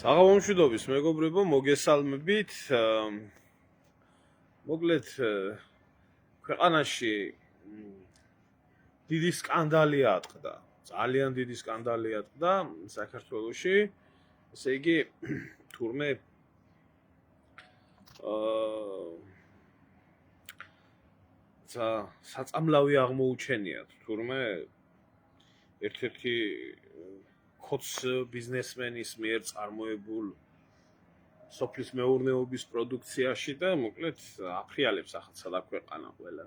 საღამომშვიდობის მეგობრებო, მოგესალმებით. მოკლედ ქვეყანაში დიდი სკანდალი ატყდა. ძალიან დიდი სკანდალი ატყდა საქართველოში. ესე იგი, თურმე საწამლავი აღმოუჩენიათ, თურმე ერთ-ერთი ხოც ბიზნესმენის მიერ წარმოებულ სოფლის მეურნეობის პროდუქციაში და მოკლედ აფრიალებს ახლა სადა ქვეყანა ყველა.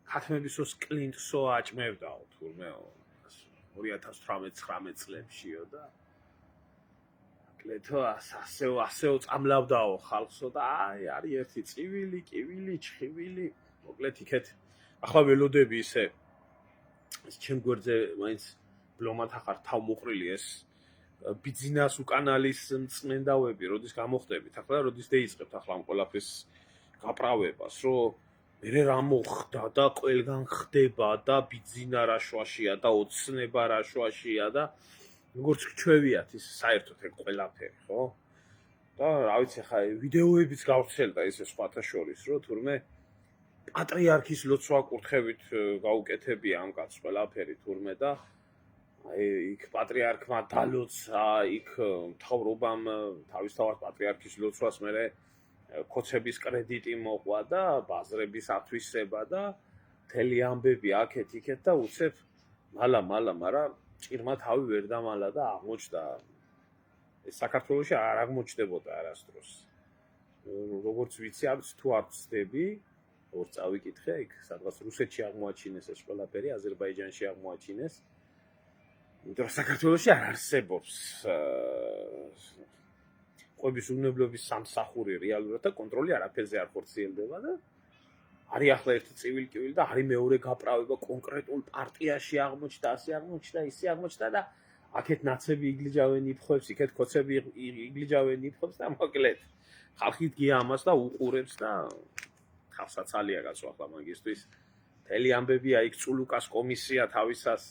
ქათმებისოს კლინტსო აჭმევდაო თურმე 2018-19 წლებშიო და მოკლედო ასეო წამლავდაო ხალხსო და აი არის ერთი წივილი, კივილი, ჩხივილი, მოკლედ იქეთ ახლა ველოდები ისე ეს ჩემ გვერდზე მაინც ბლომად ახარ თავმოყრილი ეს ბიძინას უკანალის მწმენდავები, როდის გამოხდებით, ახლა როდის დაიწყებთ ახლა ამ ყველაფრის გაправებას, რომ მე რა მოხდა და ყველგან ხდება და ბიძინა რა შვაშია და ოცნება რა შვაშია და როგორც ჩვევიათ ის საერთოდ ეგ ყველაფერი, ხო? და რა ვიცი, ხა ვიდეოებიც გავრცელდა ისე სხვათა შორის, რომ თურმე პატრიარქის ლოცვა კურთხევით გაუკეთებია ამ კაცს ყველაფერი თურმე და აი იქ პატრიარქმა დალოცა, იქ მთავრობამ თავისთავად პატრიარქის ლოცვას მერე ქოცების კრედიტი მოყვა და ბაზრების ათვისება და მთელი ამბები აქეთ-იქეთ და უცებ მალა, ჭირმა თავი ვერ დამალა და აღმოჩნდა ეს საქართველოში არ აღმოჩნდებოდა არასდროს. როგორც ვიცი, არც თუ არ ვწდები, ორ წავიკითხე, იქ სადღაც რუსეთში აღმოაჩინეს ეს ყველაფერი, აზერბაიჯანში აღმოაჩინეს. იმიტომ რომ საქართველოში არ არსებობს ყვების უნებლობის სამსახური რეალურად და კონტროლი არაფერზე არ ხორციელდება და არის ახლა ერთი წივილ-კივილი და არის მეორე გაправება კონკრეტულ პარტიაში აღმოჩნდა, ასე აღმოჩნდა, ისე აღმოჩნდა და აქეთ ნაცები იგლიჯავენ იფხებს, იქეთ ქოცები იგლიჯავენ იფხებს და მოკლედ ხალხი დგია ამას და უყურებს და ხალხსაცალია გასვა ახლა მაგისტვის მთელი ამბებია იქ წულუკას კომისია თავისას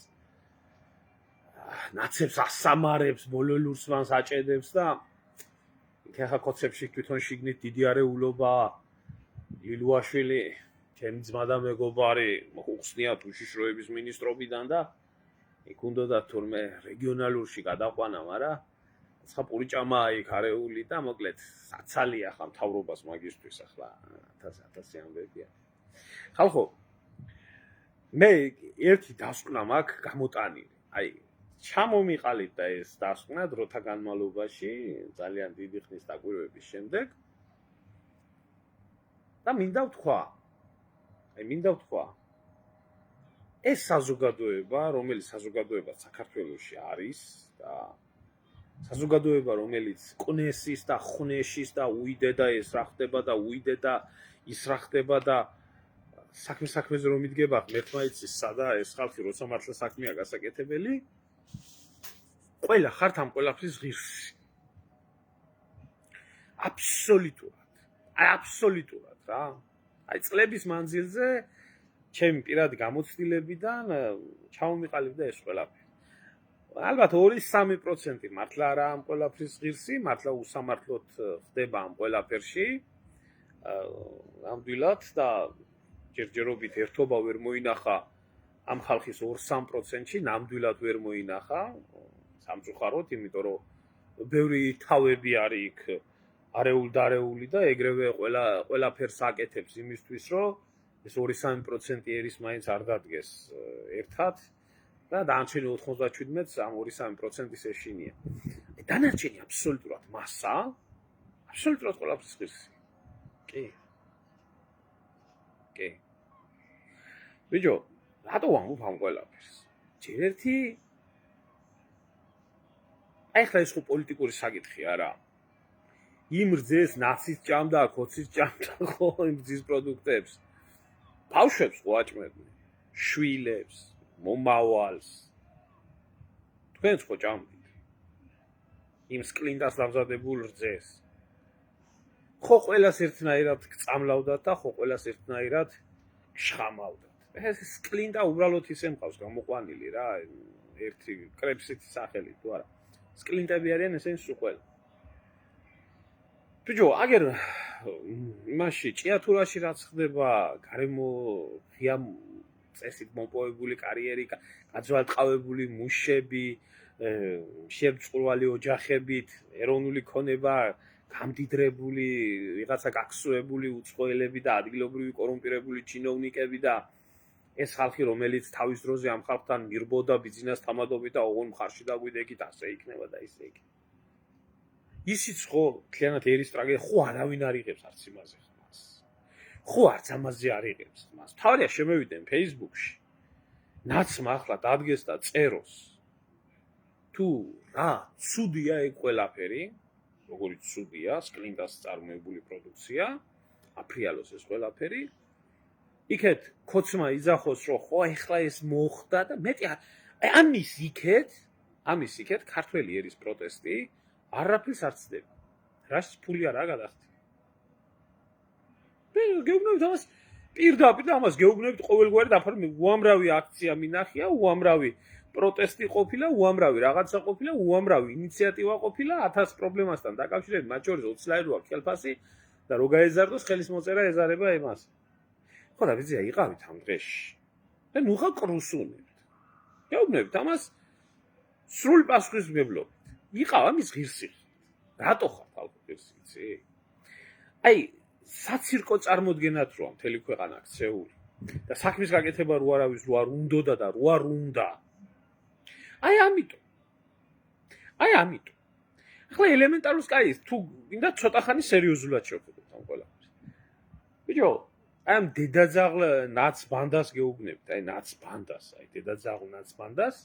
ნაცებს ასამარებს, ბოლოლურს მანს აჭედებს და იქ ახლა ქოცებში თვითონ შიგნით დიდი არეულობა ილუაშვილი ჩემი ძმა და მეგობარი უხსნიათ უშიშროების მინისტრობიდან და იქ უნდოდა თურმე რეგიონალურში გადაყვანა, მაგრამ ცხა პურიჭამაა იქ არეული და მოკლედ საცალია ახლა მთავრობას მაგისტვის ახლა 1000 ამბებია. ხალხო, მე ერთი დასკვნა მაქვს გამოტანილი. აი ჩამომიყალით და ეს დასკვნა დროთა განმავლობაში ძალიან დიდი ხნის დაკვირვების შემდეგ და მინდა ვთქვა ეს საზოგადოება, რომელიც საზოგადოება საქართველოში არის და საზოგადოება, რომელიც კნესის და ხნეშის და უიდე და ეს რა ხდება და უიდე და ის რა ხდება და საქმეზე რომ იდგება ღმერთმა იცის სადა ეს ხალხი როცა მართლა საქმეა გასაკეთებელი ყველა ხართ ამ ყველაფრის ღირსი. აბსოლუტურად რა. აი წლების მანძილზე ჩემი პირადი გამოცდილებიდან ჩამომიყალიბდა ეს ყველაფერი. ალბათ 2-3% მართლა არა ამ ყველაფრის ღირსი, მართლა უსამართლოდ ხდება ამ ყველაფერში. ნამდვილად და ჯერჯერობით ერთობა ვერ მოინახა ამ ხალხის 2-3%-ში, ნამდვილად ვერ მოინახა. სამწუხაროდ, იმიტომ რომ ბევრი თავები არის იქ არეულ-დარეული და ეგრევე ყველაფერს აკეთებს იმისთვის, რომ ეს 2-3% ერის მაინც არ დადგეს ერთად და დანარჩენი 97-ს ამ 2-3%-ის ეშინია. დანარჩენი აბსოლუტურად მასა, აბსოლუტურად ყველაფრის ღირსი. კი. ბიჭო, რატო ვამბობ ამ ყველაფერს? ჯერ ერთი აი ხლა ეს ხო პოლიტიკური საკითხი არა. იმ რძეს ნაცის ჭამდა, ქოცის ჭამდა ხო იმ რძის პროდუქტებს. ბავშვებს ხო აჭმევდნენ, შვილებს, მომავალს. თქვენც ხო ჭამდით. იმ სკლინდას დამზადებულ რძეს. ხო ყველას ერთნაირად წამლავდათ და ხო ყველას ერთნაირად შხამავდათ. ეს სკლინდა უბრალოდ ისე მყავს გამოყვანილი რა, ერთი კრეფსით სახელი თუ არა. სკლინტები არიან ესენი სულ ყველა. ბიჭო, აგერ იმაში ჭიათურაში რაც ხდება, გარემო ღია წესით მოპოვებული კარიერი, გაძვალტყავებული მუშები, შებრწყურვალი ოჯახებით, ეროვნული ქონება, გამდიდრებული, ვიღაცა გაქსუებული უცხოელები და ადგილობრივი კორუმპირებული ჩინოვნიკები და ეს ხალხი, რომელიც თავის დროზე ამ ხალხთან მირბოდა ბიზნეს თამადობით და ოღონ მხარში დაგვიდეკით, ასე იქნება და ისე იქნება. ისიც ხო, მთლიანად ერის ტრაგედია, ხო არავინ არ იღებს არც იმაზე ხმას. ხო არც ამაზე არ იღებს ხმას. თავია შემევიდნენ Facebook-ში. ნაცმა ახლა დადგეს და წეროს. თუ რა, ცუდია ეგ ყველაფერი, როგორიც ცუდია, სკლინტას წარმოებული პროდუქცია, აფრიალოს ეს ყველაფერი. იქეთ ქოცმა იძახოს, რომ ხო ეხლა ეს მოხდა და მეტი ამის იქეთ ქართველი ერის პროტესტი არაფერს არ ცდება. რას ფული არა გადახდი. გეუბნებით ამას პირდაპირ და ამას გეუბნებით ყოველგვარი დაფარული უამრავი აქცია მინახია, უამრავი პროტესტი ყოფილა, უამრავი რაღაცა ყოფილა, უამრავი ინიციატივა ყოფილა 1000 პრობლემასთან დაკავშირებით, მათ შორის 20 ლარი რო აქვს ხელფასი და რო გაეზარდოს ხელის მოწერა ეზარება იმას. ხო და ვიცი, იყავით ამ დღეში. და ნუ ხა კრუსუნებთ. გეუბნებით ამას სრული პასუხისმგებლობით. იყავ ამის ღირსი. რატო ხარ ხალხო ღირსი, იცი? აი, საცირკო წარმოდგენად როა მთელი ქვეყანა აქცეული და საქმის გაკეთება რო არავის რო არ უნდოდა და რო არ უნდა. აი ამიტომ. ახლა ელემენტარულ სკაის თუ გინდა ცოტა ხანი სერიოზულად შევხედოთ ამ ყველაფერს. ბიჭო, ამ დედაძაღლ ნაცბანდას გეუბნებით, აი ნაცბანდას, აი დედაძაღლ ნაცბანდას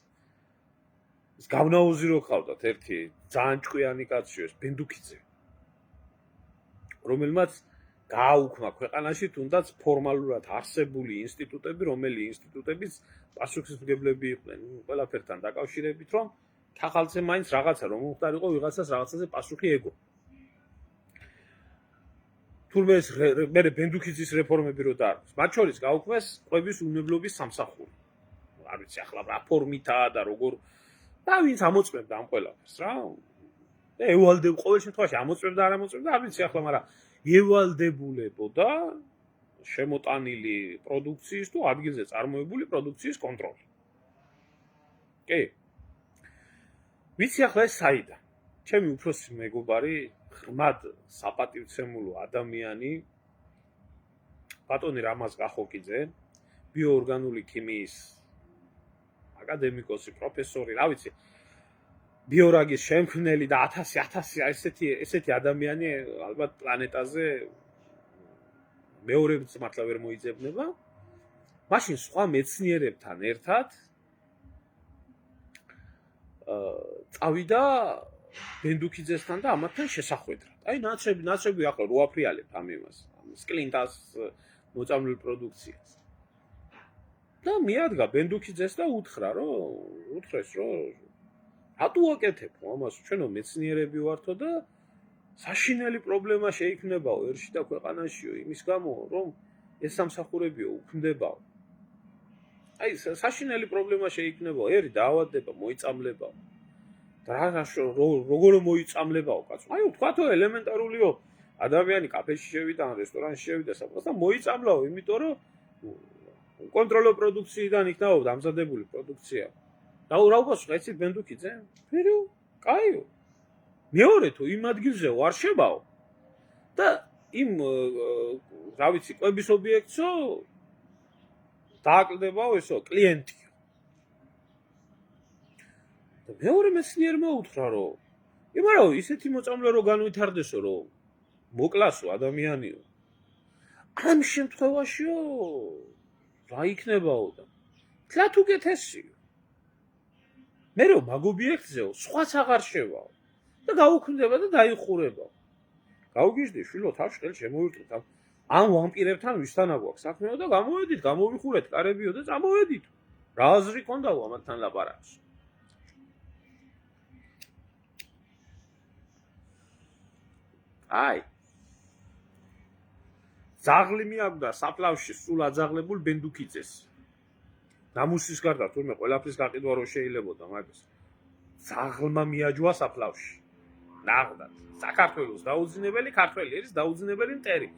ის გავნაუზი რო ხავდათ ერთი ძალიან ჭკვიანი კაცი ეს ბენდუქიძე, რომელმაც გააუქმა ქვეყანაში თუნდაც ფორმალურად არსებული ინსტიტუტები, რომელი ინსტიტუტებიც პასუხისმგებლები იყვნენ ყველაფერთან დაკავშირებით, რომ ხალხზე მაინც რაღაცა რომ მომხდარიყო ვიღაცას რაღაცაზე პასუხი ეგო. თურმე ეს მე ბენდუქიძის რეფორმები რო დაარქვეს, მათ შორის გაუქმეს ყვების უნებლობის სამსახური. არ ვიცი ახლა რა ფორმითაა და როგორ და ვინც ამოწმებდა ამ ყველაფერს რა. და ევალდებ ყოველ შემთხვევაში ამოწმებდა არ ამოწმებდა, არ ვიცი ახლა, მაგრამ ევალდებულებოდა შემოტანილი პროდუქციის თუ ადგილზე წარმოებული პროდუქციის კონტროლი. კი. ვიცი ახლა ეს საიდან? ჩემი უფროსი მეგობარი, ღრმად საპატივცემულო ადამიანი, ბატონი რამაზ გახოკიძე, ბიოორგანული ქიმიის აკადემიკოსი, პროფესორი, რა ვიცი, ბიორაგის შემქმნელი და 1000 ესეთი ადამიანი ალბათ პლანეტაზე მეორებს მართლა ვერ მოიძებნება. მაშინ სხვა მეცნიერებთან ერთად წავიდა ბენდუქიძესთან და ამათთან შესახვედრად. აი ნაცრები ახლა რო აფრიალებთ ამ იმას, სკლინტას მოწამლულ პროდუქციას. და მიადგა ბენდუქიძეს და უთხრეს რომ რატო აკეთებ ამას, ჩვენო მეცნიერები ვართო და საშინელი პრობლემა შეიქმნებაო ერში და ქვეყანაშიო იმის გამო რომ ეს სამსახურებიო უქმდებაო. აი საშინელი პრობლემა შეიქმნებაო, ერი დაავადდება, მოიწამლებაო. და როგორ მოიწამლებაო კაცო? აი ვთქვათო ელემენტარულიო, ადამიანი კაფეში შევიდა, რესტორანში შევიდა საყოს და მოიწამლაო, იმიტომ რომ კონტროლო პროდუქციიდან იქნაო დამზადებული პროდუქცია. და რა უპასუხა ეცი ბენდუქიძე? ფერო, კაიო. მეორე თუ იმ ადგილზე არ შევაო და იმ რა ვიცი, ყვების ობიექტსო დააკლდებაო ესო კლიენტიო. და მეორე მეცნიერმა უთხრა რომ იმარავ ისეთი მოწამლე რო განვითარდესო რომ მოკლასო ადამიანიო. ამ შემთხვევაშიო რა იქნებაო და თლათ უკეთესიო. მე რომ მაგ ობიექტზეო სხვაც აღარ შევაო და გაუქმდება და დაიხურებაო. გაუგიჟდი შვილო თავში ხელი შემოვიწყეთ ამ ვამპირებთან ვისთანა გვაქვს საქმეო და გამოვედით, გამოვიხურეთ კარებიო და წამოვედით. რა აზრი ქონდაო ამათთან ლაპარაკს? აი ზაღლი მიაგვდა საფლავში სულ აძაღლებულ ბენდუქიძეს. ნამუსის გარდა თურმე ყველაფრის გაყიდვა რო შეიძლებოდა მაგას. ძაღლმა მიაჯვა საფლავში. ნახდათ, საქართველოს დაუძინებელი ქართველი არის დაუძინებელი მტერი.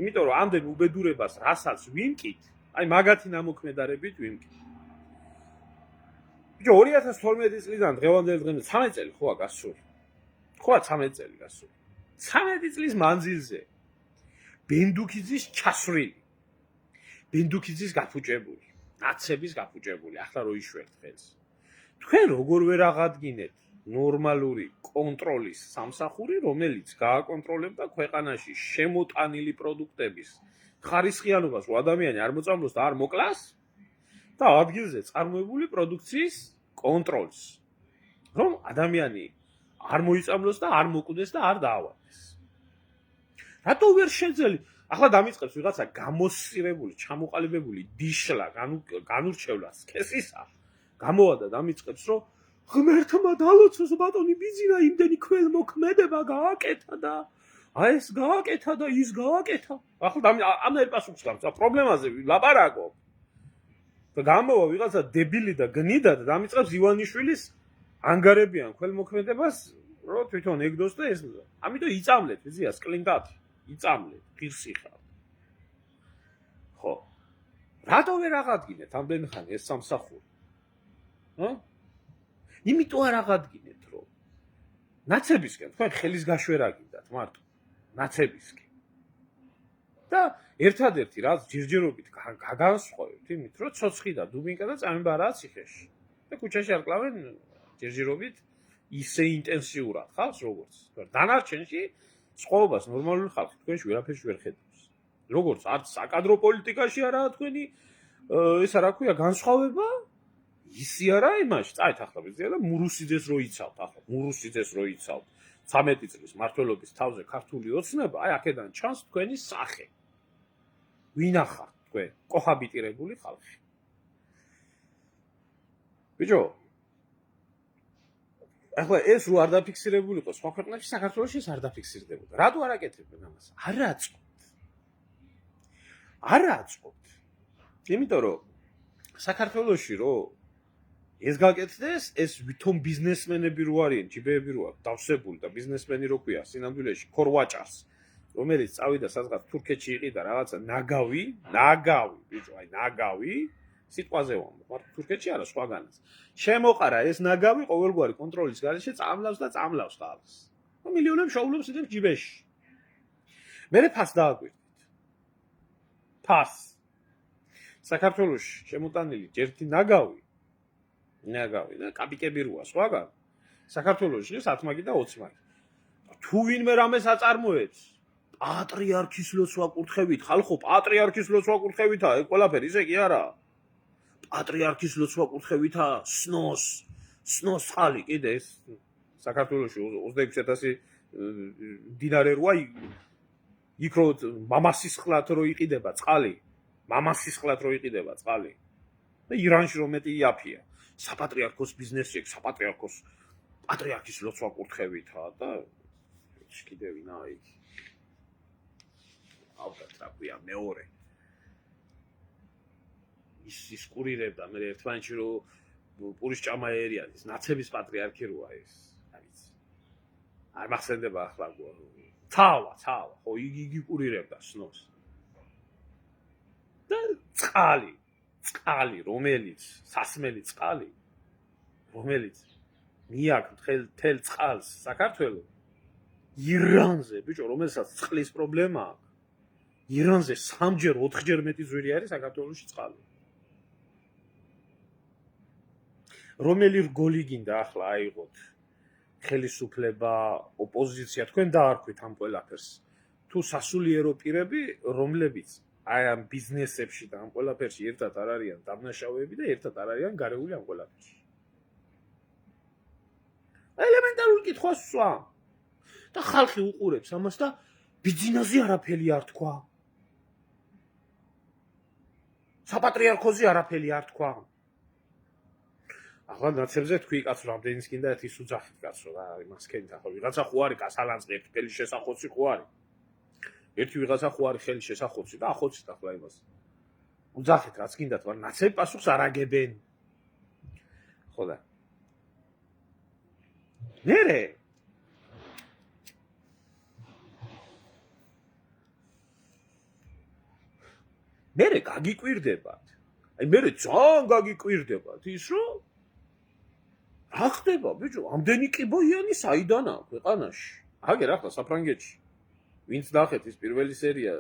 იმიტომ რომ ამდენ უბედურებას რასაც ვიმკით, აი მაგათი ნამოქმედარებით ვიმკით. ბიჭო 2012 წლიდან დღევანდელი დღემდე 13 წელი ხოა გასული. ხოა 13 წელი გასული. 13 წლის მანძილზე ბენდუქიძის ჩასვლილი. ბენდუქიძის გაფუჭებული, ნაცების გაფუჭებული, ახლა რო იშვერთ ხელს. თქვენ როგორ ვერ აღადგინეთ ნორმალური კონტროლის სამსახური, რომელიც გააკონტროლებდა ქვეყანაში შემოტანილი პროდუქტების ხარისხიანობას, რომ ადამიანი არ მოწამლოს და არ მოკლას და ადგილზე წარმოებული პროდუქციის კონტროლს, რომ ადამიანი არ მოიწამლოს და არ მოკვდეს და არ დაავადდეს. რატო ვერ შეძელი? ახლა დამიწყებს ვიღაცა გამოსწირებული, ჩამოყალიბებული დიშლა, განურჩევლას, სქესისა. გამოვა და დამიწყებს, რომ ღმერთმა დალოცოს ბატონი ბიზინა იმდენი ქველმოქმედება გააკეთა და ეს გააკეთა და ის გააკეთა. ახლა ამერ პასუხს გამს, პრობლემაზე ვილაპარაკო. და გამოვა ვიღაცა დებილი და გნიდა და დამიწყებს ივანიშვილის ანგარებიან ქველმოქმედებას, რომ თვითონ ეგდოს და ეს. ამიტომ იწამლეთ, იზიას კლინკად. იწამლეთ, ღირსი ხარ. ხო. რატო ვერ აღადგინეთ ამდენ ხანი ეს სამსახური? იმიტომ არ აღადგინეთ, რომ ნაცებისკენ თქვენ ხელის გაშვერა გინდათ მარტო. ნაცებისკენ. და ერთადერთი რაც ჯერჯერობით გაგანსხვავებთ იმით, რომ ცოცხი და დუბინკა და წამება რა ციხეში. და ქუჩაში არ კლავენ ჯერჯერობით ისე ინტენსიურად ხალხს როგორც. დანარჩენში ცხოვრებას ნორმალური ხალხი თქვენში ვერაფერს ვერ ხედავს. როგორც არც საკადრო პოლიტიკაში არაა თქვენი ეს რა ქვია განსხვავება, ისი არა იმაში. წაით ახლა ვიზია და მურუსიძეს რო იცავთ, ახლა მურუსიძეს რო იცავთ 13 წლის მართლობის თავზე ქართული ოცნება, აი აქედან ჩანს თქვენი სახე. ვინ ახართ თქვენ? კოჰაბიტირებული ხალხი. ბიჭო, ახლა ეს რო არ დაფიქსირებულიყო სხვა ქვეყნებში, საქართველოში ეს არ დაფიქსირდებოდა. რატო არ აკეთებენ ამას? არ აწყობთ. არ აწყობთ. იმიტომ რომ საქართველოში რო ეს გაკეთდეს, ეს ვითომ ბიზნესმენები რო არიან, ჯიბეები რო აქვს დავსებული და ბიზნესმენი რო ქვია სინამდვილეში ქორვაჭარს, რომელიც წავიდა სადღაც თურქეთში იყიდა რაღაცა ნაგავი, ბიჭო, აი ნაგავი, სიტყვაზე ვამბობ, მაგრამ თურქეთში არა, სხვაგანაც. შემოყარა ეს ნაგავი ყოველგვარი კონტროლის გარეშე წამლავს და წამლავს ხალხს. მილიონებს შოულობს იდებს ჯიბეში. მერე ფას დააგვირდით. ფას. საქართველოში შემოტანილი ერთი ნაგავი და კაპიკები როა სხვაგან. საქართველოში ის 10 მაგი და 20 მაგი. თუ ვინმე რამეს აწარმოებს, პატრიარქის ლოცვა კურთხევით, ხალხო, პატრიარქის ლოცვა კურთხევითაა, ეგ ყველაფერი ისე კი არა. პატრიარქის ლოცვა კურთხევითა სნოს ხალი კიდე ეს საქართველოში 26,000 დინარე როა იქ რო მამასისხლად რო იყიდება წყალი და ირანში რომ მეტი იაფია საპატრიარქოს ბიზნესი ეგ საპატრიარქოს პატრიარქის ლოცვა კურთხევითა და კიდე ვინა იქ ალბათ რა ქვია მეორე ის კურირებდა მე ერთმანეთში რომ პურის ჭამა ერიანის ნაცების პატრიარქი როა ეს არ ვიცი არ მახსენდება ახლა თავა ხო იგი კურირებდა სნოს და წყალი რომელიც სასმელი წყალი რომელიც მიაქვს მთელ წყალს საქართველოს ირანზე ბიჭო რომელსაც წყლის პრობლემა აქვს ირანზე 3-ჯერ 4-ჯერ მეტი ზვირი არის საქართველოში წყალი რომელი რგოლი გინდა ახლა აიღოთ ხელისუფლება ოპოზიცია თქვენ დაარქვით ამ ყველაფერს თუ სასულიერო პირები რომლებიც აი ამ ბიზნესებში და ამ ყველაფერში ერთად არ არიან დამნაშავეები და ერთად არ არიან გარეული ამ ყველაფერში ელემენტარული კითხვა სვა და ხალხი უყურებს ამას და ბიძინაზე არაფერი არ თქვა საპატრიარქოზე არაფერი არ თქვა ახლა ნაცებზე თქვი კაცო რამდენის კიდე ერთი სუძახით კაცო რა იმას ქენით ახლა ვიღაცა ხო არის გასალანძღი ერთი ხელი შესახოცი ხო არის ერთი ვიღაცა ხო არის ხელი შესახოცი და ახოცით ახლა იმას უძახით რაც კიდათ მაგრამ ნაცები პასუხს არ აგებენ ხო და მერე გაგიკვირდებათ. აი მერე ძალიან გაგიკვირდებათ ის რომ რა ხდება ბიჭო, ამდენი კიბოიანი საიდანაა ქვეყანაში. აგერ ახლა საფრანგეთში. ვინც ნახეთ ის პირველი სერია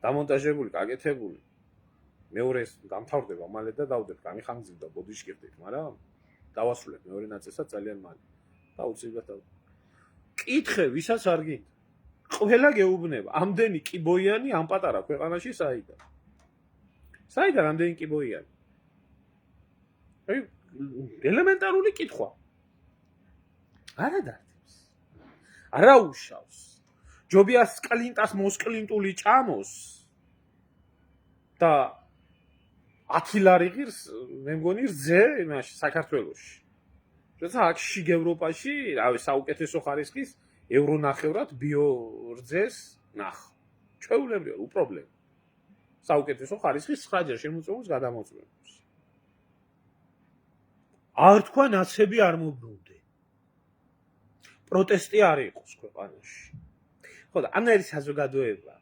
დამონტაჟებული, გაკეთებული. მეორე დამთავრდება მალე და დავდებ, გამიხანგძივდა ბოდიშკირდით, მაგრამ დავასრულებ მეორე ნაწილსაც ძალიან მალე. დაუწევად. კითხე, ვისაც არ გინდა. ყველა გეუბნება, ამდენი კიბოიანი ამ პატარა ქვეყანაში საიდან? საიდან ამდენი კიბოიანი? აი, ელემენტარული კითხვა. არა დარტებს. არა უშავს. ჯობია სკლინტას მოსკლინტული ჭამოს და 10 ლარი ღირს, მე მგონი რძე იმაში საქართველოში. როცა აქ შიგ ევროპაში, რავი, საუკეთესო ხარისხის ევრო ნახევრად ბიო რძეს ნახ. ჩვეულებრივია, უპრობლემო. საუკეთესო ხარისხის 9-ჯერ შემოწმოს გადამოწმებს. არ თქვა ნაცები არ მობრუნდე. პროტესტი არ იყოს ქვეყანაში. ხო და ამერი საზოგადოება.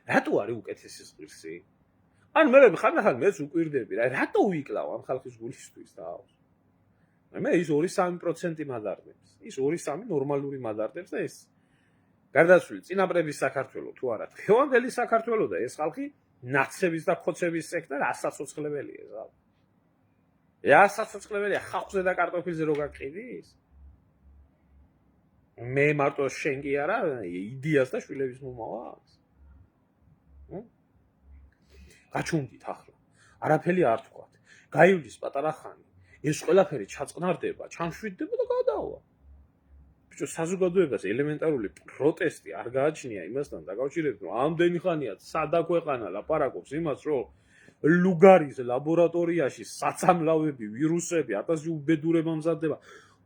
რატო არის უკეთესი ღირსი? ან მე ხანდახან მეც უკვირდები რა, რატო ვიკლავ ამ ხალხის გულისთვის თავს? მე ის 2-3% მადარდებს. ის 2-3 ნორმალური მადარდებს და ეს გარდაცვლილი წინაპრების საქართველოს თუ არა, დღევანდელი საქართველოს და ეს ხალხი ნაცების და ხოცების სექტორ ასაცოცხლებელია ზავ. ასაცოცხლებელია ხალხზე და კარტოფილზე რო გაკიდის? მე მარტო შენ კი არა, იდეას და შვილების მომავალს. გაჩუნდით ახლა. არაფერი არ თქვათ. გაივლის პატარა ხანი. ეს ყველაფერი ჩაწყნარდება, ჩამშვიდდება და გადავა. ბიჭო, საზოგადოებას ელემენტარული პროტესტი არ გააჩნია იმასთან დაკავშირებით, რომ ამდენი ხანია სადა ქვეყანა ლაპარაკობს იმას, რომ ლუგარის ლაბორატორიაში საწამლავები, ვირუსები, 1000 უბედურება მზადდება.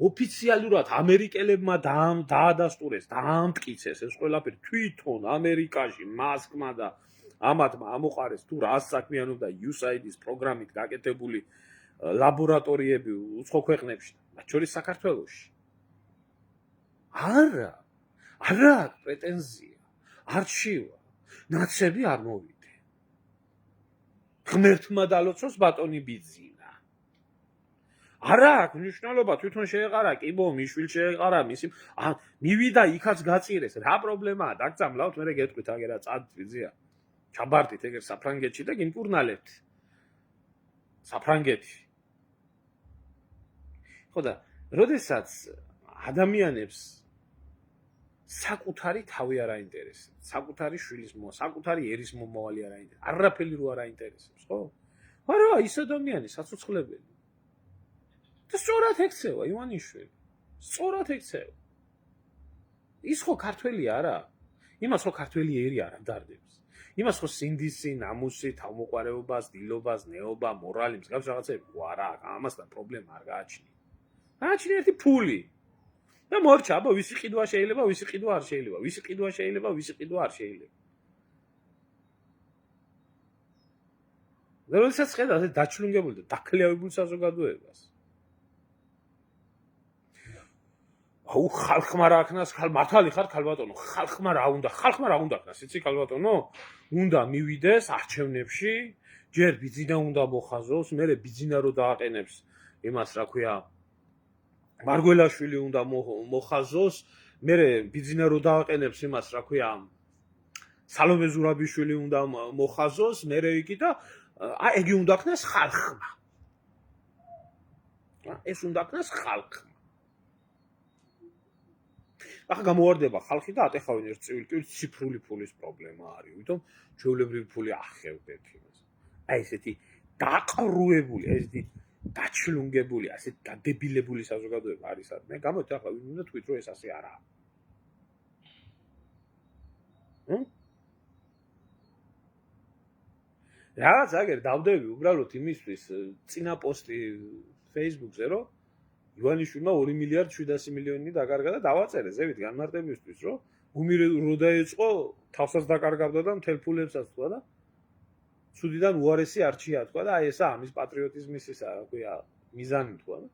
ოფიციალურად ამერიკელებმა დაადასტურეს, დაამტკიცეს ეს ყველაფერი თვითონ ამერიკაში, მასკმა და ამათმა ამოყარეს თუ რა საქმიანობდა USAID-ის პროგრამით გაკეთებული ლაბორატორიები უცხო ქვეყნებში, მათ შორის საქართველოში. არა აქვს პრეტენზია, არჩივა, ნაცები არ მოვიდე. ღმერთმა დალოცოს ბატონი ბიძინა. არა აქვს მნიშვნელობა, თვითონ შეეყარა, კიბო, მიშვილ შეეყარა, მისი მივიდა იქაც გაწირეს. რა პრობლემაა? დაგწამლავთ, მე გეტყვით აგერა წად ბიძია. ჩაბარტით ეგერ საფრანგეთში და გიმკურნალებთ. საფრანგეთი. ხო და როდესაც ადამიანებს საკუთარი თავი არ აინტერესებს, საკუთარი შვილის საკუთარი ერის მომავალი არ აინტერესებს, არაფერი რო არ აინტერესებს, ხო? არა, ის ადამიანი საცოცხლებელი. და სწორად ექცევა ივანიშვილი. სწორად ექცევა. ის ხო ქართველი არა? იმას ხო ქართველი ერი არ დარდებს. იმას ხო სინდისი, ნამუსი, თავმოყარეობას, დილობას, ნეობა, მორალი, მსგავს რაღაცები არა, ამასთან პრობლემა არ გააჩნია. გააჩნია ერთი ფული. და მორჩა, აბა ვისი ყიდვა შეიძლება, ვისი ყიდვა არ შეიძლება, ვისი ყიდვა შეიძლება, ვისი ყიდვა არ შეიძლება. და როდესაც ხედავ ასე დაჩლუნგებული და დაქლევებულ საზოგადოებას. აუ ხალხმა რა აქნას, მართალი ხარ ქალბატონო, ხალხმა რა უნდა ქნას, იცი ქალბატონო? უნდა მივიდეს არჩევნებში, ჯერ ბიძინა უნდა მოხაზოს, მერე ბიძინა რო დააყენებს იმას, რა ქვია, მარგველაშვილი უნდა მოხაზოს, მერე ბიძინა რო დააყენებს იმას, რა ქვია, სალომე ზურაბიშვილი უნდა მოხაზოს, მერე იგი და ეგი უნდა ქნას ხალხმა. ეს უნდა ქნას ხალხმა. ახლა გამოვარდება ხალხი და ატეხავენ ერთ წივილ ციფრული ფულის პრობლემა არის, ვიტომ ჩვეულებრივი ფული ახევდეთ იმას. აი ესეთი დაყრუებული, ესეთი დაჩლუნგებული, ასეთი დადებილებული საზოგადოება არის არ. მე გამოვით ახლა ვინ უნდა თქვით რომ ეს ასე არაა. რაღაც აგერ დავდები უბრალოდ იმისთვის წინა პოსტი Facebook-ზე რომ ივანიშვილმა 2 მილიარდ 700 მილიონი დაკარგა და დავაწერე ზევით განმარტებისთვის რომ უმირე რო დაეწყო თავსაც დაკარგავდა და მთელ ფულებსაც თქვა და ცუდიდან უარესი არჩია თქვა და აი ესა ამის პატრიოტიზმის ისა რა ქვია მიზანი თქვა და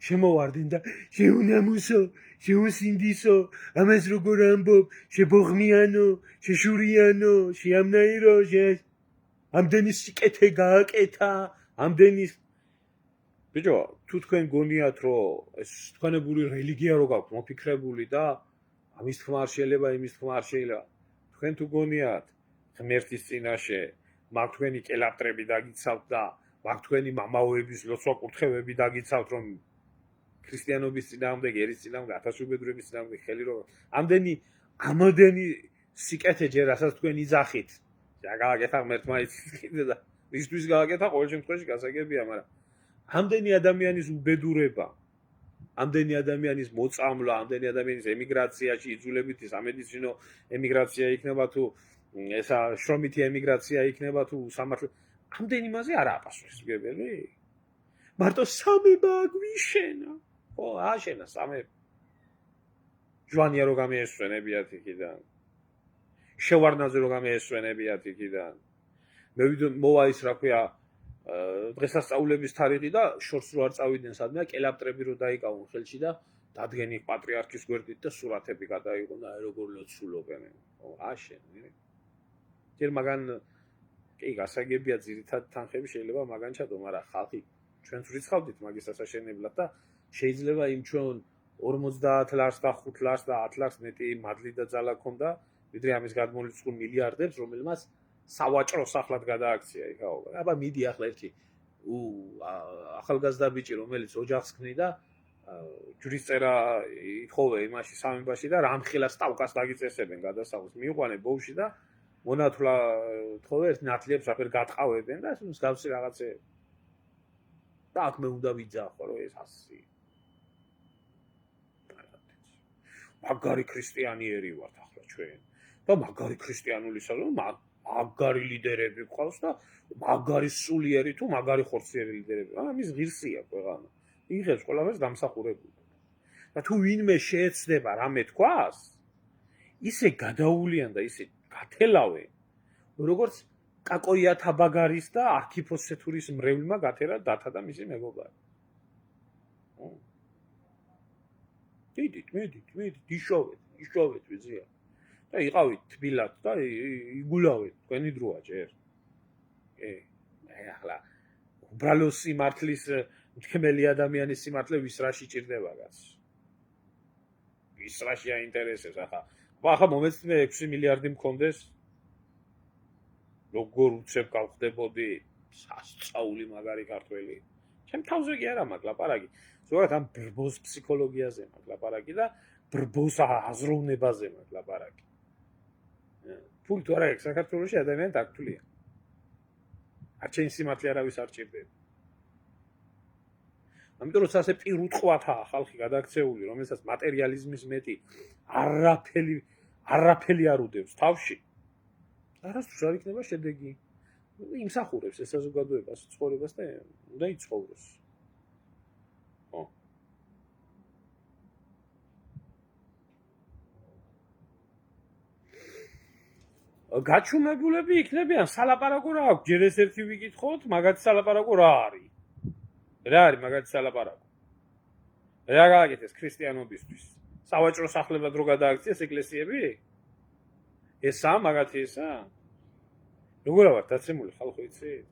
შემოვარდნენ და შეუნამუსო, შეუსინდისო, ამას როგორ ამბობ, შებოღმიანო, შეშურიანო, შეამნაირო, ამდენი სიკეთე გააკეთა, ამდენი ბიჭო, თუ თქვენ გონიათ, რომ ეს თქვენებული რელიგია რო გაქვთ მოფიქრებული და ამის თქმა არ შეიძლება, იმის თქმა არ შეიძლება. თქვენ თუ გონიათ ღმერთის წინაშე მაგ თქვენი კელაპტრები დაგიცავთ და მაგ თქვენი მამაოების ლოცვა კურთხევები დაგიცავთ, რომ ქრისტიანობის წინააღმდეგ, ერის წინააღმდეგ, ათასუბედურების წინააღმდეგ ხელი რო ამოდენი სიკეთე ჯერ რასაც თქვენ იძახით. გააკეთა ღმერთმა იცით და ისთვის გააკეთა ყოველ შემთხვევაში გასაგებია, მაგრამ ამდენი ადამიანის უბედურება, ამდენი ადამიანის მოწამვლა, ამდენი ადამიანის ემიგრაციაში იძულებითი სამედიცინო ემიგრაცია იქნება თუ ესა შრომითი ემიგრაცია იქნება თუ სამართლე ამდენი მასე არაა პასუხისმგებელი. მარტო სამება აგვიშენა. ხო, აშენა სამება. ჟვანია რო გამიესვენებიათ იქიდან. შევარნაძე რო გამიესვენებიათ იქიდან. მე მოვა ის რა ქვია დღესასწაულების თარიღი და შორს რო არ წავიდნენ სადმე კელაპტრები რო დაიკავონ ხელში და დადგენი პატრიარქის გვერდით და სურათები გადაიღონ და როგორ ლოცულობენ. ხო, აშენ. ჯერ მაგან კი გასაგებია ძირითად თანხები შეიძლება მაგან ჩადო, მაგრამ ხალხი ჩვენც ვრიცხავდით მაგის ასაშენებლად და შეიძლება იმ ჩვენ 50 ლარს და 5 ლარს და 10 ლარს მეტი მადლი და ძალა ქონდა, ვიდრე ამის გადმოლიწყვილ მილიარდებს, რომელმაც სავაჭრო სახლად გადააქცია იქაო. აბა მიდი ახლა ერთი ახალგაზრდა ბიჭი, რომელიც ოჯახს ქმნიდა, ჯვრის წერა ითხოვე იმაში სამებაში და რამხელა სტავკას დაგიწესებენ გადასახვას. მიიყვანე ბოუში და მონათვლა თხოვე ერთ ნათლიებს რაფერ გატყავებენ და ეს მსგავსი რაღაცეები. და აქ მე უნდა ვიძახო, რომ ეს ასე. მაგარი ქრისტიანიერი ვართ ახლა ჩვენ. და მაგარი ქრისტიანული საზოგადოება მაგარი ლიდერები გვყავს და მაგარი სულიერი თუ მაგარი ხორციერი ლიდერები. ამის ღირსია ქვეყანა. იღებს ყველაფერს დამსახურებული. და თუ ვინმე შეეცდება რამე თქვას, ისე გადაულიან და ისე გათელავენ, როგორც კაკოია თაბაგარის და არქიფოს სეთურის მრევლმა გათერა დათა და მისი მეგობარი. დიდით, იშოვეთ ვიზია. და იყავით თბილად და იგულავეთ, თქვენი დროა ჯერ. ახლა უბრალო სიმართლის მტკბელი ადამიანის სიმართლე ვის რაში ჭირდება გაც. ვის რაში აინტერესებს ახლა მომეცნე 6 მილიარდი მქონდეს როგორ უცებ გავხდებოდი სასწაული მაგარი ქართველი. ჩემ თავზე კი არა მაგ ლაპარაკი. ზოგადად ამ ბრბოს ფსიქოლოგიაზე მაგ ლაპარაკი და ბრბოს აზროვნებაზე მაგ ლაპარაკი. ფული თუ არა აქვს საქართველოში ადამიანს აქტულია. არჩეინ სიმართლე არავის არ ჭირდება. ამიტომ როცა ასე პირუტყვათაა ხალხი გადაქცეული, რომელსაც მატერიალიზმის მეტი არაფერი არ უდევს თავში. არასდროს არ იქნება შედეგი. იმსახურებს ეს საზოგადოებას, ცხოვრებას და უნდა იცხოვროს. ხო. გაჩუმებულები იქნებიან, სალაპარაკო რა აქვს, ჯერ ეს ერთი ვიკითხოთ, მაგათი სალაპარაკო რა არის? რა არის მაგათი სალაპარაკო? რა გააკეთეს ქრისტიანობისთვის? სავაჭრო სახლებლად რო გადააქციეს ეკლესიები? ესა მაგათი ესა? როგორ ვარ დაცემული ხალხო იცით?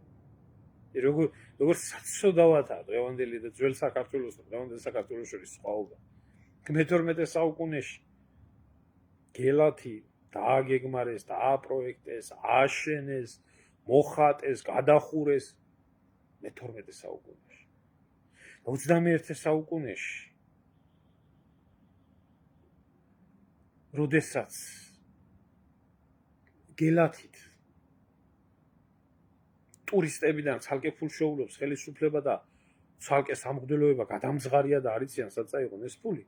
როგორ საცოდავათაა დღევანდელი და ძველ საქართველოს და დღევანდელ საქართველოს შორის სხვაობა. მე-12 საუკუნეში გელათი დააგეგმარეს, დააპროექტეს, აშენეს, მოხატეს, გადახურეს მე-12 საუკუნეში. 21 საუკუნეში როდესაც გელათით ტურისტებიდან ცალკე ფულს შეუვლობს ხელისუფლება და ცალკე სამღვდელოება გადამძღარია და არ იციან სად წაიღონ ეს ფული,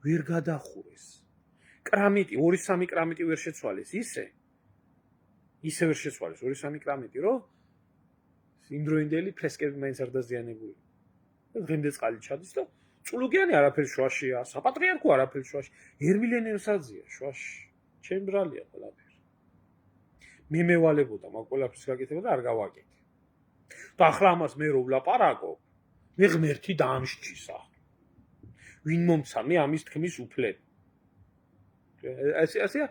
ვერ გადახურეს. კრამიტი, 2-3 კრამიტი ვერ შეცვალეს, ისე ვერ შეცვალეს 2-3 კრამიტი, რომ იმდროინდელი ფრესკები მაინც არ დაზიანებული. დღემდე წყალი ჩადის და წულუკიანი არაფერი შუაშია, საპატრიარქო არაფერი შუაში, ერმილენერსაძია შუაში, ჩემ ბრალია ყველაფერი. მე მევალებოდა მაგ ყველაფრის გაკეთება და არ გავაკეთე. და ახლა ამას მე რო ვლაპარაკო, მე ღმერთი დაამსჯის ახლა. ვინ მომცამი ამის თქმის უფლება. ასეა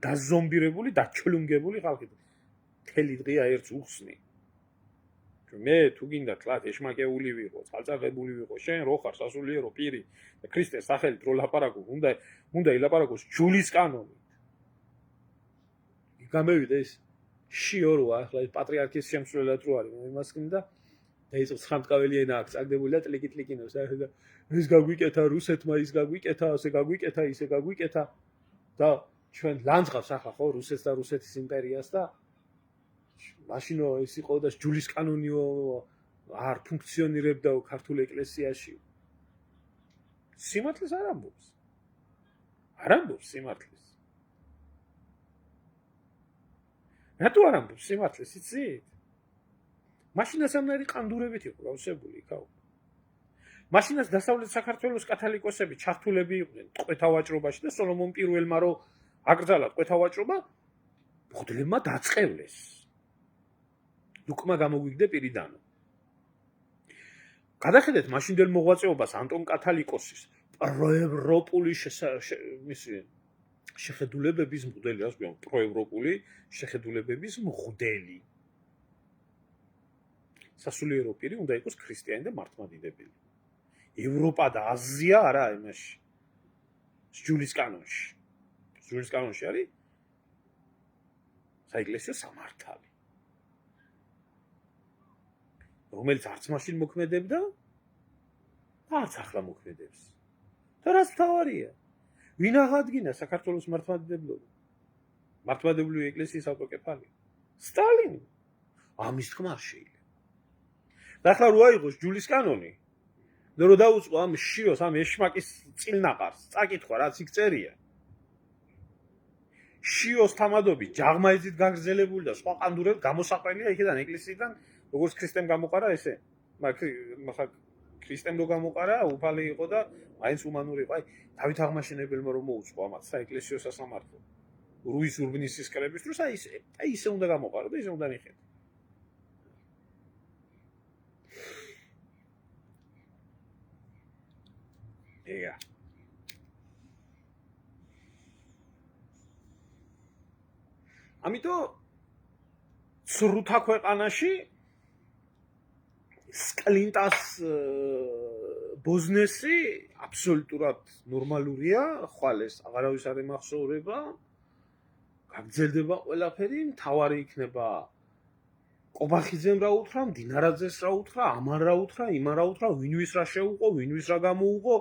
დაზომბირებული, დაჩლუნგებული ხალხი. მთელი დღეა ერთს უხსნი. მე თუ გინდა თლათ ეშმაკეული ვიყო, წყალწარღებული ვიყო, შენ რო ხარ სასულიერო პირი და ქრისტეს სახელით რო ლაპარაკო, უნდა ილაპარაკოს ჯულის კანონით. გამევიდა ეს შიოროა, ახლა ეს პატრიარქის შემსვლელად რო არის, იმას გინდა დაიწყო 9-ტყაველი ენა აქვს წაგდებული და ტლიკინოს და ეს გაგვიკეთა რუსეთმა, ის გაგვიკეთა, ასე გაგვიკეთა, ისე გაგვიკეთა და ჩვენ ლანძღავს ახლა ხო რუსეთს და რუსეთის იმპერიას და მაშინო ეს იყო და ჯულის კანონიო არ ფუნქციონირებდა ქართულ ეკლესიაში. სიმართლეს არ ამბობს. არ ამბობს სიმართლეს. რატო არ ამბობს სიმართლეს, იცით? მაშინაც ამნაირი ყანდურებით იყო გავსებული იქაო. მაშინაც დასავლეთ საქართველოს კათოლიკოსები ჩართულები იყვნენ ტყვეთავაჭრობაში და სოლომონ პირველმა რო აკრძალა ტყვეთავაჭრობა, მღვდლებმა დაწყევლეს. უკმა გამოგვიგდა პირიდანო. გადახედეთ მაშინდელ მოღვაწეობას ანტონ კათალიკოსის პროევროპული შეხედულებების მღვდელი, ასე ვთქვი, პროევროპული შეხედულებების მღვდელი. სასულიერო პირი უნდა იყოს ქრისტიანი და მართლმადიდებელი. ევროპა და აზია არა იმაში. ჯულის კანონში. ჯულის კანონში არის საეკლესიო სამართალი. რომელიც არც მაშინ მოქმედებდა და არც ახლა მოქმედებს. და რაც მთავარია, ვინ აღადგინა საქართველოს მართლმადიდებლობა? მართლმადიდებლური ეკლესიის ავტოკეფალია. სტალინი. ამის თქმა არ შეიძლება. და ახლა რო აიღოს ჯულის კანონი, და რო დაუწყო ამ შიოს, ამ ეშმაკის წილნაყარს, წაკითხვა რაც იქ წერია. შიოს თამადობით ჯაღმაეძით გაგრძელებული და სხვა ყანდურებით გამოსაყრელია იქიდან ეკლესიიდან, როგორც ქრისტემ გამოყარა ესე. მაგრამ ქრისტემ რო გამოყარა, უფალი იყო და მაინც უმანური იყო. აი, დავით აღმაშენებელმა რომ მოუწყო ამათ საეკლესიო სასამართლო. რუის ურბნისის კრების დროს აი ისე უნდა გამოყარო და ისე უნდა მიხედო. ეგა. ამიტომ სრუთა ქვეყანაში სკლინტას ბოზნესი აბსოლუტურად ნორმალურია, ხვალ ეს აღარავის არ ემახსოვრება, გაგრძელდება ყველაფერი, მთავარი იქნება კობახიძემ რა უთხრა, მდინარაძეს რა უთხრა, ამან რა უთხრა, იმან რა უთხრა, ვინვის რა შეუყო, ვინვის რა გამოუყო,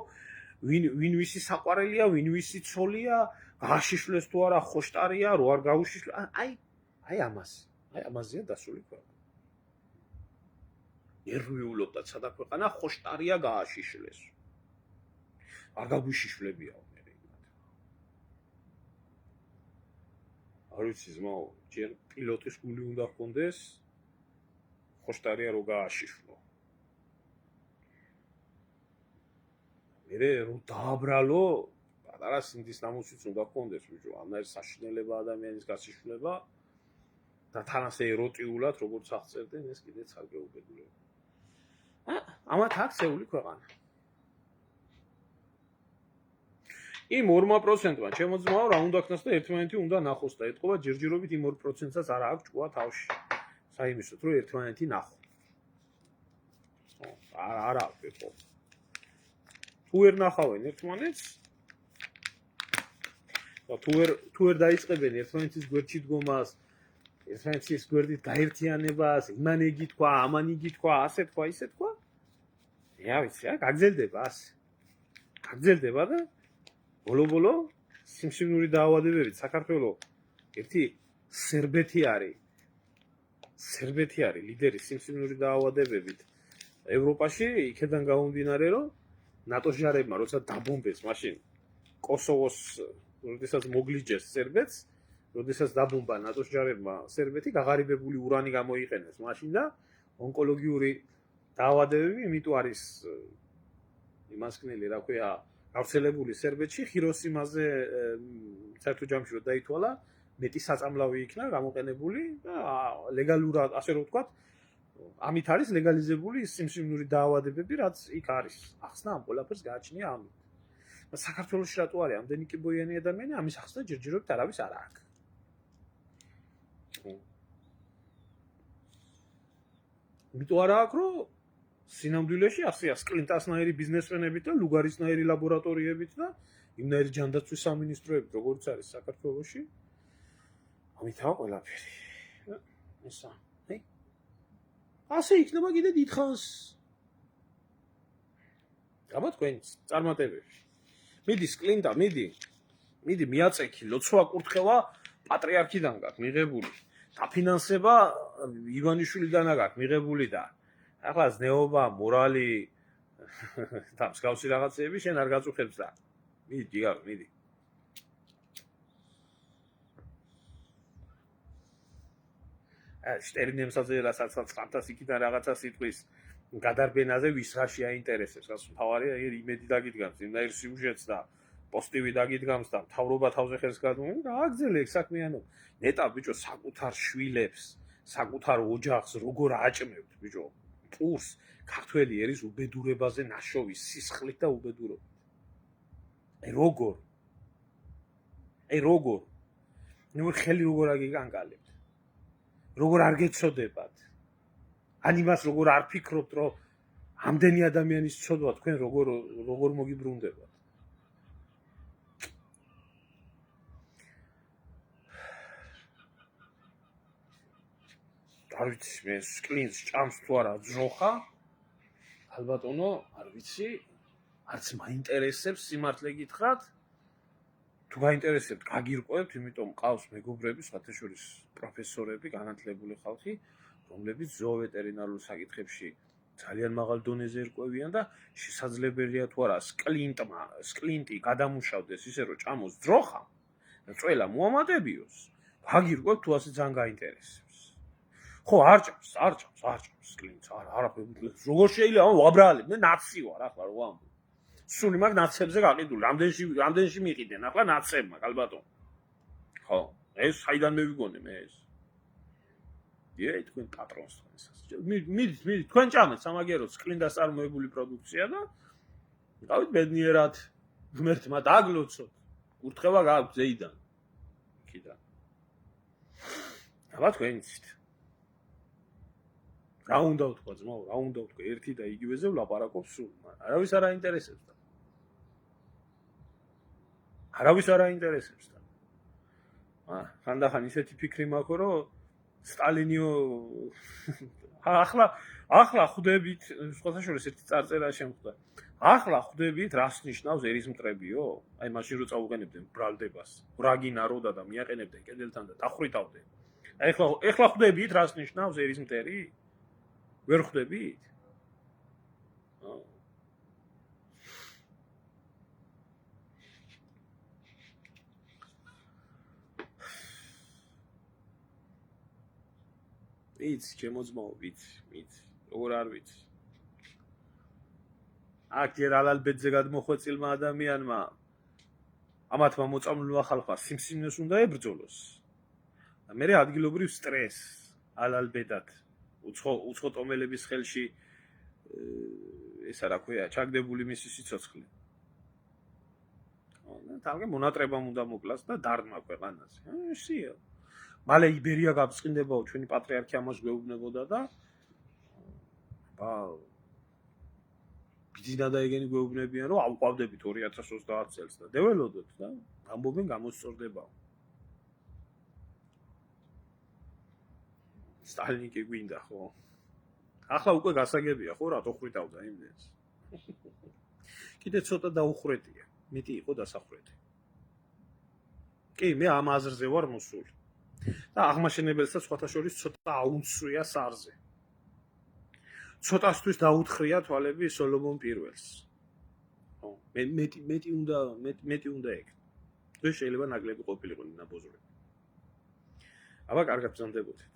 ვინვისი საყვარელია, ვინვისი ცოლია, გააშიშვლეს თუ არა, ხოშტარია, რო არ გაუშიშლე, აი ამაზეა დასული ქვეყანა. ერვიულობდათ სადა ქვეყანა ხოშტარია გააშიშლეს. არ გაგვიშიშვლებიაო მე იმათ. არ ვიცი ზმაო, ჯერ პილოტის გული უნდა ჰქონდეს, ხოშტარია რო გააშიშვლო. მე რო დააბრალო, პატარა სინდის ნამუსიც უნდა ჰქონდეს, ბიჭო, ამნაირი საშინელება ადამიანის გაშიშვლება და თან ასე ეროტიულად როგორც აღწერდნენ, ეს კიდეც არ გეუბედურება. ამათ აქვს წეული ქვეყანა. იმ 2%-მა ჩემო ძმაო რა უნდა ქნას და ერთმანეთი უნდა ნახოს და ეთყობა ჯერჯერობით იმ 2%-ს არა აქვს ჭკუა თავში. საიმისოდ რომ ერთმანეთი ნახო. არა აქვს ეთყობა. თუ ვერ ნახავენ ერთმანეთს და თუ ვერ დაიწყებენ ერთმანეთის გვერდში დგომას, ერთმანეთის გვერდით გაერთიანებას, იმან იგი თქვა, ამან იგი თქვა, ასე თქვა, ისე თქვა. რა ვიცი, გაგრძელდება ასე. გაგრძელდება და ბოლო-ბოლო სიმსივნური დაავადებებით საქართველოს ერთი სერბეთი არის. სერბეთი არის ლიდერი სიმსივნური დაავადებებით ევროპაში, იქედან გამომდინარე, რომ ნატოს ჯარებმა როცა დაბომბეს მაშინ კოსოვოს, როდესაც მოგლიჯეს სერბეთს, როდესაც დაბომბა ნატოს ჯარებმა სერბეთი, გაღარიბებული ურანი გამოიყენეს მაშინ და ონკოლოგიური დაავადებები, იმიტომ არის იმასკნელი, რა ქვია, გავრცელებული სერბეთში, ხიროსიმაზე საერთო ჯამში რომ დაითვალა, მეტი საწამლავი იქნა გამოყენებული და ლეგალურად, ასე რომ ვთქვათ, ამით არის ლეგალიზებული სიმსივნური დაავადებები, რაც იქ არის. ახსნა ამ ყველაფერს გააჩნია ამით. საქართველოში რატო არის ამდენი კიბოიანი ადამიანი, ამის ახსნა ჯერჯერობით არავის არ აქვს. იმიტომ არ აქვს, რომ სინამდვილეში ასეა სკლინტასნაირი ბიზნესმენებით და ლუგარისნაირი ლაბორატორიებით და იმნაირი ჯანდაცვის სამინისტროებით, როგორც არის საქართველოში. ამითაა ყველაფერი. ესა. ასე იქნება კიდე დიდხანს. აბა თქვენ წარმატებები. მიდი სკლინტა, მიდი მიაწექი, ლოცვა კურთხევა პატრიარქიდან გაქვს მიღებული. დაფინანსება ივანიშვილიდან გაქვს მიღებული და ახლა ზნეობა, მორალი და მსგავსი რაღაცეები შენ არ გაწუხებს და მიდი. შტერინემსაზე რასაც ხანტას იქიდან რაღაცა სიტყვის გადარბენაზე ვისღაში აინტერესებს. გასულ თავარია იმედი დაგიდგამს, იმდაირ სიუჟეტს და პოსტივი დაგიდგამს და მთავრობა თავზე ხელს გადმოუყენს და აგზელე ეგ საქმიანობა. ნეტა ბიჭო საკუთარ შვილებს, საკუთარ ოჯახს როგორ აჭმევთ ბიჭო? პურს ქართველი ერის უბედურებაზე ნაშოვი სისხლით და უბედურობით. როგორ? ნუ ხელი როგორ აგიგანკალებთ? როგორ არ გეცოდებათ? ან იმას როგორ არ ფიქრობთ, რომ ამდენი ადამიანის ცოდვა თქვენ როგორ მოგიბრუნდებათ? არ ვიცი, მე სკლინს ჭამს თუ არა ძროხა? ალბათონო, არ ვიცი, არც მაინტერესებს სიმართლე გითხრათ. თუ გაინტერესებთ, გაგირკვევთ, იმიტომ ყავს მეგობრები, სხვათა შორის პროფესორები, განათლებული ხალხი, რომლებიც ზოოვეტერინარულ საკითხებში ძალიან მაღალ დონეზე ერკვევიან და შესაძლებელია თუ არა სკლინტი გადამუშავდეს ისე რომ ჭამოს ძროხა და წველა მოამატებიოს. გაგირკვევთ თუ ასე ძალიან გაინტერესებს. ხო, არ ჭამს სკლინტს, არაფერი. როგორ შეიძლება ვაბრალებ, მე ნაცი ვარ ახლა რო ვამბობ. სული მაგ ნაცებზე გაყიდული, რამდენში მიყიდენ ახლა ნაცებმა, ალბათო. ხო, ეს საიდან მევიგონე მე ეს. თქვენ პატრონს მიდი, თქვენ ჭამეთ სამაგეროთ სკლინდას წარმოებული პროდუქცია და გავით ბედნიერად ღმერთმა დაგლოცოთ. კურთხევა გაქვთ ზეიდან. იქიდან. აბა თქვენ იცით. რა უნდა ვთქვა ძმაო, რა უნდა ვთქვა, ერთი და იგივეზე ვლაპარაკობ სულ, არავის არ აინტერესებს და. ხანდახან ისეთი ფიქრი მაქვს, რომ სტალინიო ახლა ხვდებით, სხვათა შორის ერთი წარწერა შემხვდა. ახლა ხვდებით, რას ნიშნავს ერისმტრებიო? აი მაშინ რო წავუყენებდნენ ბრალდებას, ბრაგინა როდა და მიაყენებდნენ კედელთან და დახვრიტავდნენ. ახლა ხვდებით, რას ნიშნავს ერისმტერი? ვერ ხვდებით? ვიცი, ჩემო ძმაო, ვიცი. როგორ არ ვიცი. აქ ჯერ ალალბედზე გადმოხვეწილმა ადამიანმა ამათმა მოწამლულმა ხალხმა სიმსივნეს უნდა ებრძოლოს. და მე ადგილობრივ სტრესს ალალბედად უცხო ტომელების ხელში ესა რა ქვია, ჩაგდებული მისი სიცოცხლე. თალკე მონატრებამ უნდა მოკლას და დარდმა ქვეყანაზე. ისია. მალე იბერია გაბწყინდებაო, ჩვენი პატრიარქი ამას გვეუბნებოდა და ბიძინა და ეგენი გვეუბნებიან, რომ ავყვავდებით 2030 წელს და დეველოდოთ და ამბობენ გამოსწორდებაო. სტალინი კი გვინდა, ხო? ახლა უკვე გასაგებია, ხო, რატო ხვიტავდა იმდენს? კიდე ცოტა დაუხრეტია, მეტი იყო დასახრეთი. კი, მე ამ აზრზე ვარ მოსული. და აღმაშენებელსაც სხვათა შორის ცოტა აუნცვია სარზე. ცოტასთვის დაუთხრია თვალები სოლომონ პირველს. ხო, მეტი უნდა ეგ. თუ შეიძლება ნაკლები ყოფილიყო ნაბოზრები. აბა კარგად ბრძანდებოდეთ.